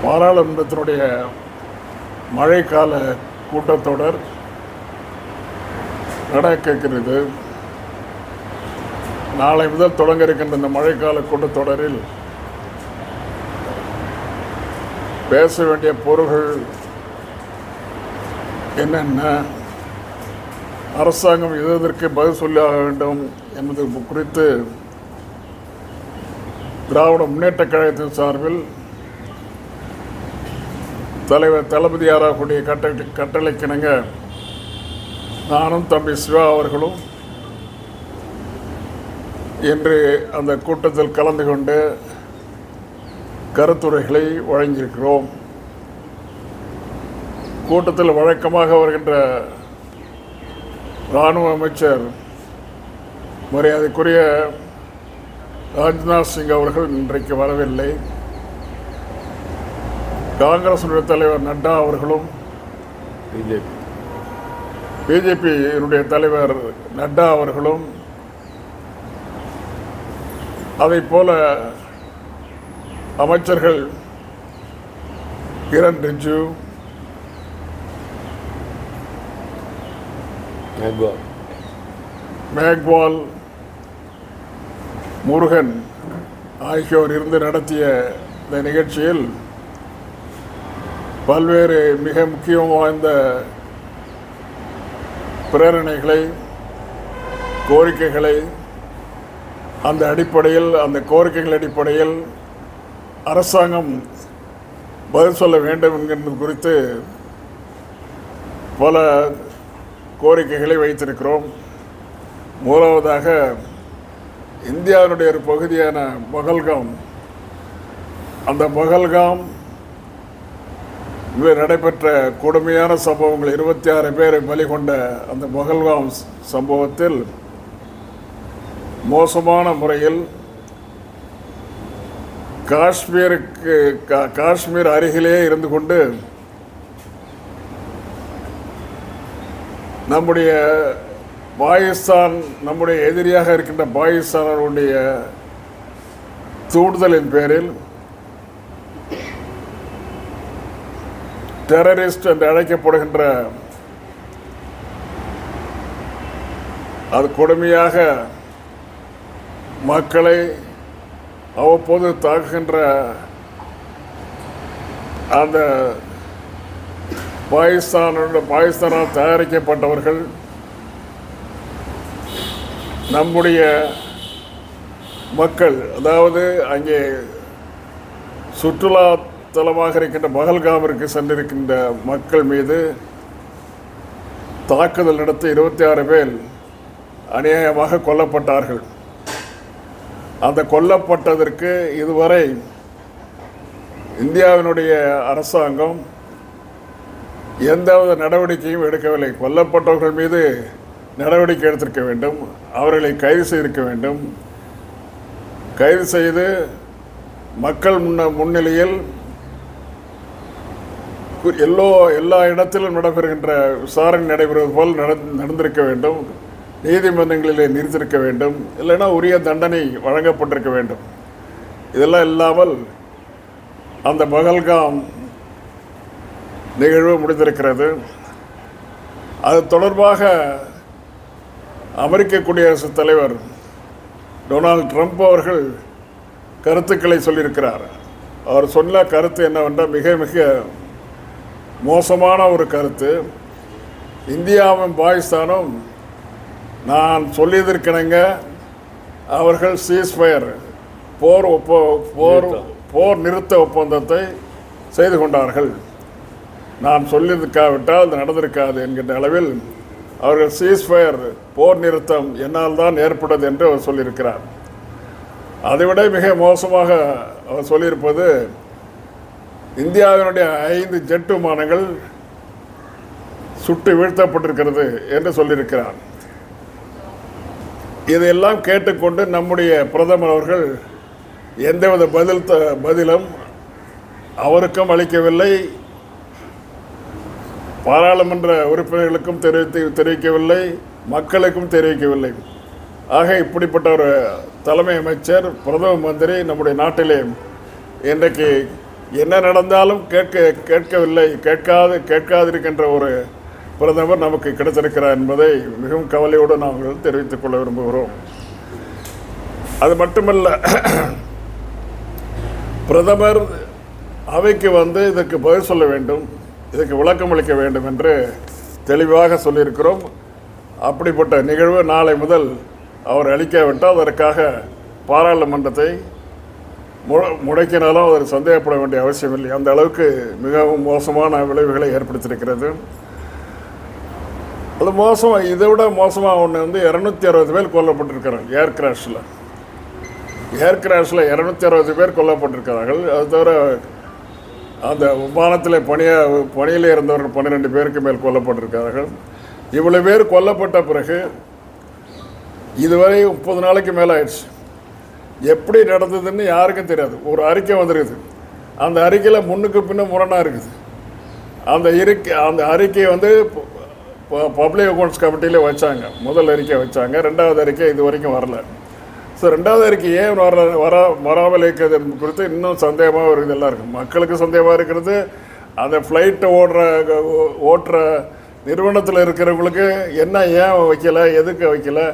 பாராளுமன்றத்தினுடைய மழைக்கால கூட்டத்தொடர் நடக்கிறது. நாளை முதல் தொடங்க இருக்கின்ற இந்த மழைக்கால கூட்டத்தொடரில் பேச வேண்டிய பொருள்கள் என்னென்ன, அரசாங்கம் இதற்கு பதில் சொல்லியாக வேண்டும் என்பது குறித்து திராவிட முன்னேற்றக் கழகத்தின் சார்பில் தலைவர் தளபதியாராகக்கூடிய கட்டளைக்கிணங்க நானும் தம்பி சிவா அவர்களும் இன்று அந்த கூட்டத்தில் கலந்து கொண்டு கருத்துரைகளை வழங்கியிருக்கிறோம். கூட்டத்தில் வழக்கமாக வருகின்ற இராணுவ அமைச்சர் மரியாதைக்குரிய ராஜ்நாத் சிங் அவர்கள் இன்றைக்கு வரவில்லை. காங்கிரசுடைய தலைவர் நட்டா அவர்களும் பிஜேபியினுடைய தலைவர் நட்டா அவர்களும் அதைப்போல அமைச்சர்கள் கிரண் ரிஜிஜு, மேக்வால், முருகன் ஆகியோர் இருந்து நடத்திய இந்த நிகழ்ச்சியில் பல்வேறு மிக முக்கியம் வாய்ந்த பிரேரணைகளை, கோரிக்கைகளை அந்த கோரிக்கைகள் அடிப்படையில் அரசாங்கம் பதில் சொல்ல வேண்டும் என்கிறது குறித்து பல கோரிக்கைகளை வைத்திருக்கிறோம். மூலாவதாக இந்தியாவினுடைய ஒரு பகுதியான பகல்காம், அந்த பகல்காம் நடைபெற்ற கொடுமையான சம்பவங்கள் 26 பேரை பலி கொண்ட அந்த பகல்காம் சம்பவத்தில் மோசமான முறையில் காஷ்மீர் அருகிலே இருந்து கொண்டு நம்முடைய எதிரியாக இருக்கின்ற பாகிஸ்தானுடைய தூண்டுதலின் பேரில் டெரரிஸ்ட் என்று அழைக்கப்படுகின்ற அது கொடுமையாக மக்களை அவ்வப்போது தாக்குகின்ற அந்த பாகிஸ்தானால் தயாரிக்கப்பட்டவர்கள் நம்முடைய மக்கள், அதாவது அங்கே சுற்றுலா தலமாக இருக்கின்ற பகல்காமிற்கு சென்றிருக்கின்ற மக்கள் மீது தாக்குதல் நடத்தி 26 பேர் அநியாயமாக கொல்லப்பட்டார்கள். அந்த கொல்லப்பட்டதற்கு இதுவரை இந்தியாவினுடைய அரசாங்கம் எந்தவித நடவடிக்கையும் எடுக்கவில்லை. கொல்லப்பட்டவர்கள் மீது நடவடிக்கை எடுத்திருக்க வேண்டும், அவர்களை கைது செய்திருக்க வேண்டும். கைது செய்து மக்கள் முன்னிலையில் எல்லா இடத்திலும் நடைபெறுகின்ற விசாரணை நடைபெறுவது போல் நடந்திருக்க வேண்டும். நீதிமன்றங்களிலே நிறுத்திருக்க வேண்டும், இல்லைன்னா உரிய தண்டனை வழங்கப்பட்டிருக்க வேண்டும். இதெல்லாம் இல்லாமல் அந்த பகல்காம் நிகழ்வு முடிந்திருக்கிறது. அது தொடர்பாக அமெரிக்க குடியரசுத் தலைவர் டொனால்ட் ட்ரம்ப் அவர்கள் கருத்துக்களை சொல்லியிருக்கிறார். அவர் சொன்ன கருத்து என்னவென்றால் மிக மிக மோசமான ஒரு கருத்து. இந்தியாவும் பாகிஸ்தானும் நான் சொல்லியதற்கிணங்க அவர்கள் சீஸ்ஃபயர் போர் நிறுத்த ஒப்பந்தத்தை செய்து கொண்டார்கள். நான் சொல்லியிருக்காவிட்டால் அது நடந்திருக்காது என்கின்ற அளவில் அவர்கள் சீஸ்ஃபயர் போர் நிறுத்தம் என்னால் தான் ஏற்பட்டது என்று அவர் சொல்லியிருக்கிறார். அதைவிட மிக மோசமாக அவர் சொல்லியிருப்பது இந்தியாவினுடைய 5 ஜெட் விமானங்கள் சுட்டு வீழ்த்தப்பட்டிருக்கிறது என்று சொல்லியிருக்கிறார். இதையெல்லாம் கேட்டுக்கொண்டு நம்முடைய பிரதமர் அவர்கள் எந்தவித பதிலும் அவருக்கும் அளிக்கவில்லை, பாராளுமன்ற உறுப்பினர்களுக்கும் தெரிவிக்கவில்லை, மக்களுக்கும் தெரிவிக்கவில்லை. ஆக இப்படிப்பட்ட ஒரு தலைமை அமைச்சர், பிரதம மந்திரி நம்முடைய நாட்டிலே இன்றைக்கு என்ன நடந்தாலும் கேட்காதிருக்கின்ற ஒரு பிரதமர் நமக்கு கிடைத்திருக்கிறார் என்பதை மிகவும் கவலையோடு நாங்கள் தெரிவித்துக் கொள்ள விரும்புகிறோம். அது மட்டுமல்ல, பிரதமர் அவைக்கு இதற்கு பதில் சொல்ல வேண்டும், இதற்கு விளக்கம் அளிக்க வேண்டும் என்று தெளிவாக சொல்லியிருக்கிறோம். அப்படிப்பட்ட நிகழ்வு நாளை முதல் அவர் அளிக்காவிட்டால் அதற்காக பாராளுமன்றத்தை முடக்கினாலும் அவர் சந்தேகப்பட வேண்டிய அவசியமில்லை. அந்த அளவுக்கு மிகவும் மோசமான விளைவுகளை ஏற்படுத்தியிருக்கிறது. அது மோசமாக, இதை விட மோசமாக ஒன்று 260 பேர் கொல்லப்பட்டிருக்கிறாங்க. ஏர் கிராஷில் 260 பேர் கொல்லப்பட்டிருக்கிறார்கள். அது தவிர அந்த விமானத்தில் பணியில் இருந்தவர்கள் 12 பேருக்கு மேல் கொல்லப்பட்டிருக்கிறார்கள். இவ்வளவு பேர் கொல்லப்பட்ட பிறகு இதுவரை 30 நாளைக்கு மேலே ஆயிடுச்சு. எப்படி நடந்ததுன்னு யாருக்கும் தெரியாது. ஒரு அறிக்கை வந்துருக்குது. அந்த அறிக்கையில் முன்னுக்கு பின்ன முரணாக இருக்குது. அந்த அறிக்கையை பப்ளிக் அக்கௌண்ட்ஸ் கமிட்டியில் வச்சாங்க. முதல் அறிக்கை வச்சாங்க, 2வது அறிக்கை இது வரைக்கும் வரல. ஸோ 2வது அறிக்கை ஏன் வராமல் இருக்கிறது குறித்து இன்னும் சந்தேகமாக இருக்குது. எல்லாருக்கும் மக்களுக்கு சந்தேகமாக இருக்கிறது. அந்த ஃப்ளைட்டை ஓட்டுற நிறுவனத்தில் இருக்கிறவங்களுக்கு ஏன் வைக்கலை, எதுக்கு வைக்கலை,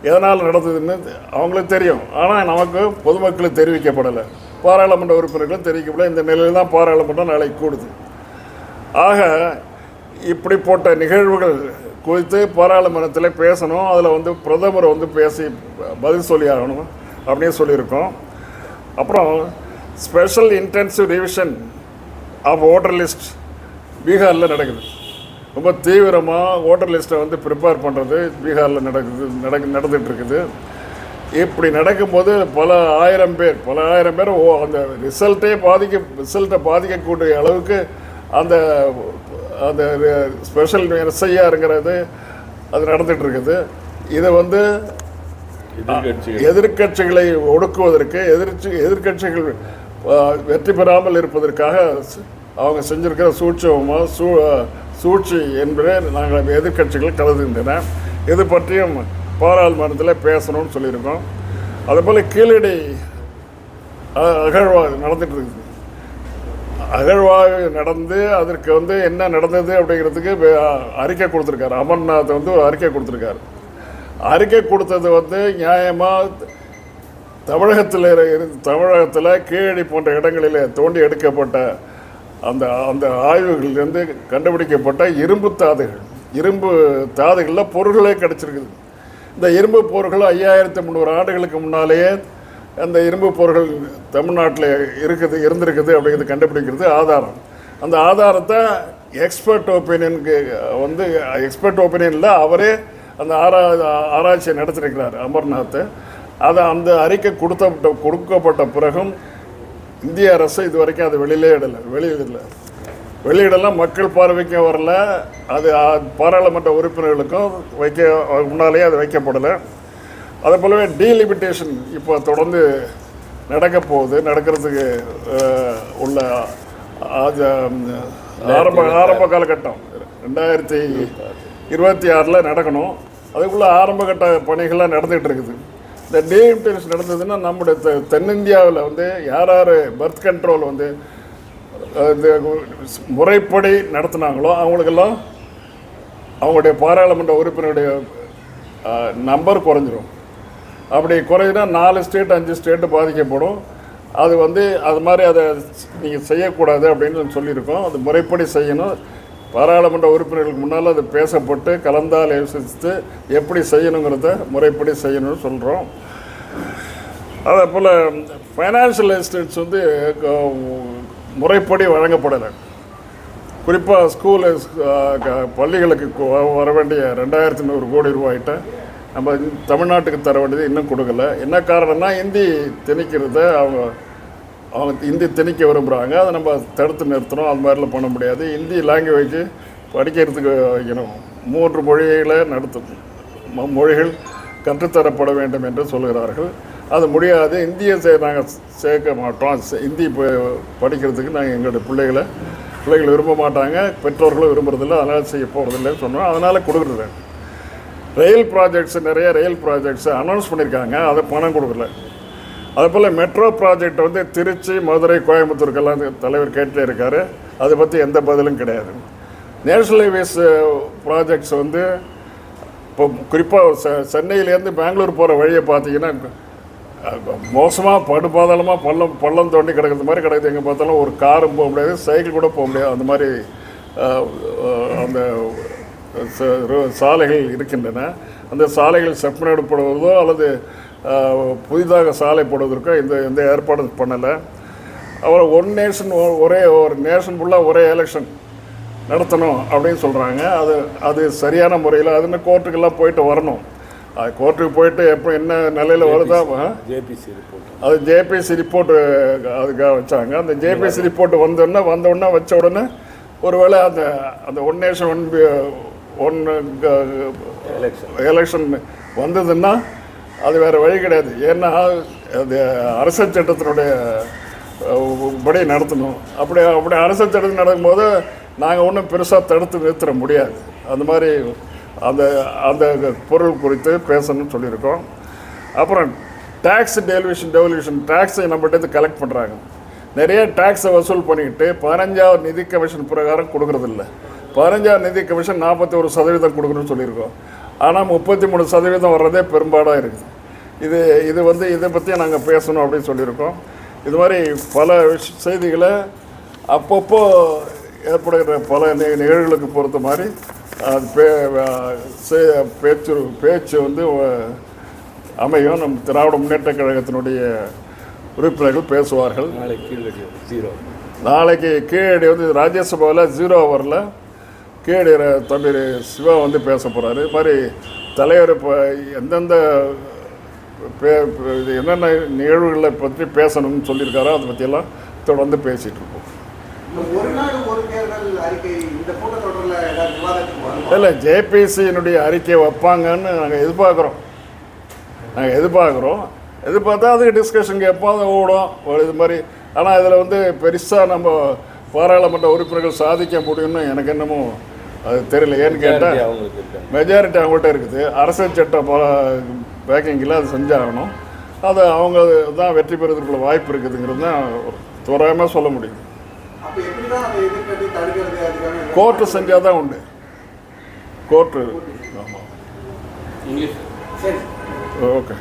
எதனால் நடந்ததுன்னு அவங்களுக்கு தெரியும். ஆனால் நமக்கு பொதுமக்களுக்கு தெரிவிக்கப்படலை, பாராளுமன்ற உறுப்பினர்களும் தெரிவிக்கப்படலை. இந்த நிலையில் தான் பாராளுமன்றம் நாளைக்கு கூடுது. ஆக இப்படிப்பட்ட நிகழ்வுகள் குறித்து பாராளுமன்றத்தில் பேசணும். அதில் பிரதமர் பேசி பதில் சொல்லி ஆகணும் அப்படின்னு சொல்லியிருக்கோம். அப்புறம் special intensive revision of voter list பீகாரில் நடக்குது. ரொம்ப தீவிரமாக ஓட்டர் லிஸ்ட்டை ப்ரிப்பேர் பண்ணுறது பீகாரில் நடந்துகிட்ருக்குது. இப்படி நடக்கும்போது பல ஆயிரம் பேர் அந்த ரிசல்ட்டை பாதிக்கக்கூடிய அளவுக்கு அந்த அந்த ஸ்பெஷல் எஸ்ஐஆருங்கிறது அது நடந்துகிட்ருக்குது. இதை எதிர்கட்சிகளை ஒடுக்குவதற்கு, எதிர்கட்சிகள் வெற்றி பெறாமல் இருப்பதற்காக அவங்க செஞ்சுருக்கிற சூழ்ச்சி என்பதை நாங்கள் எதிர்கட்சிகள் கருதுகின்றன. இது பற்றியும் பாராளுமன்றத்தில் பேசணும்னு சொல்லியிருக்கோம். அதுபோல் கீழடி அகழ்வாய்வு நடந்துகிட்டு இருக்குது. அகழ்வாய்வு நடந்து அதற்கு என்ன நடந்தது அப்படிங்கிறதுக்கு அறிக்கை கொடுத்துருக்காரு. அமர்நாத் ஒரு அறிக்கை கொடுத்துருக்காரு. அறிக்கை கொடுத்தது நியாயமாக தமிழகத்தில் கீழடி போன்ற இடங்களில் தோண்டி எடுக்கப்பட்ட அந்த ஆய்வுகளிலிருந்து கண்டுபிடிக்கப்பட்ட இரும்பு தாதுகளில் பொருள்களே கிடச்சிருக்குது. இந்த இரும்பு பொருட்கள் 5300 ஆண்டுகளுக்கு முன்னாலேயே அந்த இரும்பு பொருட்கள் தமிழ்நாட்டில் இருந்திருக்குது அப்படிங்கிறது கண்டுபிடிக்கிறது ஆதாரம். அந்த ஆதாரத்தை எக்ஸ்பர்ட் ஒப்பீனியனில் அவரே அந்த ஆராய்ச்சியை நடத்திருக்கிறார் அமர்நாத். அந்த அறிக்கை கொடுக்கப்பட்ட பிறகும் இந்திய அரசு இது வரைக்கும் அதை வெளியிடலாம். மக்கள் பார்வைக்கும் வரல. அது பாராளுமன்ற உறுப்பினர்களுக்கும் முன்னாலேயே அது வைக்கப்படலை. அதே போலவே டீலிமிட்டேஷன் இப்போ தொடர்ந்து நடக்கிறதுக்கு உள்ள ஆரம்ப காலகட்டம் 2026 நடக்கணும். அதுக்குள்ளே ஆரம்பகட்ட பணிகள்லாம் நடந்துகிட்டு இருக்குது. இந்த டீலிமிட்டேஷன் நடந்ததுன்னா நம்முடைய தென்னிந்தியாவில் யார் பர்த் கண்ட்ரோல் இந்த முறைப்படி நடத்துனாங்களோ அவங்களுக்கெல்லாம் அவங்களுடைய பாராளுமன்ற உறுப்பினருடைய நம்பர் குறைஞ்சிரும். அப்படி குறைஞ்சினா 4 ஸ்டேட் 5 ஸ்டேட்டு பாதிக்கப்படும். அது அது மாதிரி அதை நீங்கள் செய்யக்கூடாது அப்படின்னு சொல்லியிருக்கோம். அது முறைப்படி செய்யணும். பாராளுமன்ற உறுப்பினர்களுக்கு முன்னால் அது பேசப்பட்டு கலந்தால் யோசித்து எப்படி செய்யணுங்கிறத முறைப்படி செய்யணும்னு சொல்கிறோம். அதே போல் ஃபைனான்ஷியல் அசிஸ்டன்ஸ் முறைப்படி வழங்கப்படலை. குறிப்பாக பள்ளிகளுக்கு வர வேண்டிய 2100 கோடி ரூபாய்கிட்ட நம்ம தமிழ்நாட்டுக்கு தர வேண்டியது இன்னும் கொடுக்கல. என்ன காரணம்னா இந்தி திணிக்கிறத அவங்க இந்தி திணிக்க விரும்புகிறாங்க. அதை நம்ம தடுத்து நிறுத்தணும். அது மாதிரிலாம் பண்ண முடியாது. இந்தி லாங்குவேஜ் படிக்கிறதுக்கு வைக்கணும். 3 மொழிகளை மொழிகள் கற்றுத்தரப்பட வேண்டும் என்று சொல்கிறார்கள். அது முடியாது. இந்தியை நாங்கள் சேர்க்க மாட்டோம். இந்தி படிக்கிறதுக்கு நாங்கள் எங்களுடைய பிள்ளைகள் விரும்ப மாட்டாங்க, பெற்றோர்களும் விரும்புறதில்லை, அதனால் செய்ய போகிறதில்லைன்னு சொன்னோம். அதனால் கொடுக்குறது. நிறைய ரயில் ப்ராஜெக்ட்ஸ் அனௌன்ஸ் பண்ணியிருக்காங்க. அதை பணம் கொடுக்கல. அதுபோல் மெட்ரோ ப்ராஜெக்ட் வந்து திருச்சி, மதுரை, கோயம்புத்தூருக்கெல்லாம் தலைவர் கேட்டே இருக்கார். அதை பற்றி எந்த பதிலும் கிடையாது. நேஷ்னல் ஹைவேஸ் ப்ராஜெக்ட்ஸ் வந்து இப்போ குறிப்பாக சென்னையிலேருந்து பெங்களூர் போகிற வழியை பார்த்தீங்கன்னா மோசமாக படுபாதாளமாக பள்ளம் தோண்டி கிடக்கிறது மாதிரி கிடக்குது. எங்கே பார்த்தாலும் ஒரு காரும் போக முடியாது, சைக்கிள் கூட போக முடியாது. அந்த மாதிரி அந்த சாலைகள் இருக்கின்றன. அந்த சாலைகள் செப்பனிடப்படுவதோ அல்லது புதிதாக சாலை போடுவதற்கோ எந்த ஏற்பாடும் பண்ணலை. அப்புறம் ஒன் நேஷன் ஒரு நேஷன் ஃபுல்லாக ஒரே எலெக்ஷன் நடத்தணும் அப்படின்னு சொல்கிறாங்க. அது சரியான முறையில் அதுன்னு கோர்ட்டுக்கெல்லாம் போயிட்டு வரணும். அது கோர்ட்டுக்கு போயிட்டு எப்போ என்ன நிலையில் வருதா ஜேபிசி ரிப்போர்ட், அது ஜேபிசி ரிப்போர்ட்டு அதுக்காக வச்சாங்க. அந்த ஜேபிசி ரிப்போர்ட்டு வந்தோடனே வச்ச உடனே ஒருவேளை அந்த ஒன் நேஷன் ஒன் எலெக்ஷன் வந்ததுன்னா அது வேறு வழி கிடையாது. ஏன்னா அது அரசியல் சட்டத்தினுடைய படி நடத்தணும். அப்படி அரசியல் சட்டத்தில் நடக்கும்போது நாங்கள் ஒன்றும் பெருசாக தடுத்து நிறுத்திட முடியாது. அந்த மாதிரி அந்த பொருள் குறித்து பேசணும்னு சொல்லியிருக்கோம். அப்புறம் டேக்ஸ் டெவல்யூஷன் டேக்ஸை நம்மகிட்ட கலெக்ட் பண்ணுறாங்க. நிறைய டேக்ஸை வசூல் பண்ணிக்கிட்டு 15வது நிதி கமிஷன் பிரகாரம் கொடுக்குறதில்ல. 15வது நிதி கமிஷன் 41% கொடுக்கணும்னு சொல்லியிருக்கோம். ஆனால் 33% வர்றதே பெரும்பாடாக இருக்குது. இது வந்து இதை பற்றி நாங்கள் பேசணும் அப்படின்னு சொல்லியிருக்கோம். இது மாதிரி பல செய்திகளை அப்பப்போ ஏற்படுகிற பல நிகழ்வுகளுக்கு பொறுத்த மாதிரி அது பேச்சு வந்து அமையும். நம் திராவிட முன்னேற்ற கழகத்தினுடைய உறுப்பினர்கள் பேசுவார்கள். நாளைக்கு கீழடி வந்து ராஜ்யசபாவில் 0 ஹவரில் கீழடி தம்பி சிவா வந்து பேச போகிறாரு. இது மாதிரி தலைவர் இப்போ எந்தெந்த என்னென்ன நிகழ்வுகளை பற்றி பேசணும்னு சொல்லியிருக்காரோ அதை பற்றியெல்லாம் தொடர்ந்து பேசிகிட்டு இருக்கோம். இல்லை, ஜேபிசியினுடைய அறிக்கை வைப்பாங்கன்னு நாங்கள் எதிர்பார்த்தா அதுக்கு டிஸ்கஷன் கேட்போம், அதை ஓடும் இது மாதிரி. ஆனால் இதில் வந்து பெருசாக நம்ம பாராளுமன்ற உறுப்பினர்கள் சாதிக்க முடியும்னு எனக்கு என்னமோ அது தெரியல. ஏன்னு கேட்டால் மெஜாரிட்டி அவங்கள்ட்ட இருக்குது. அரசியல் சட்டம் பேக்கிங்கில் அது செஞ்சாகணும். அது அவங்க தான் வெற்றி பெறுவதற்குள்ள வாய்ப்பு இருக்குதுங்கிறது தான் தோராயமாக சொல்ல முடியும். கோர்ட்டு செஞ்சால் தான் உண்டு. கோர்ட்டு ஆமாம். ஓகே.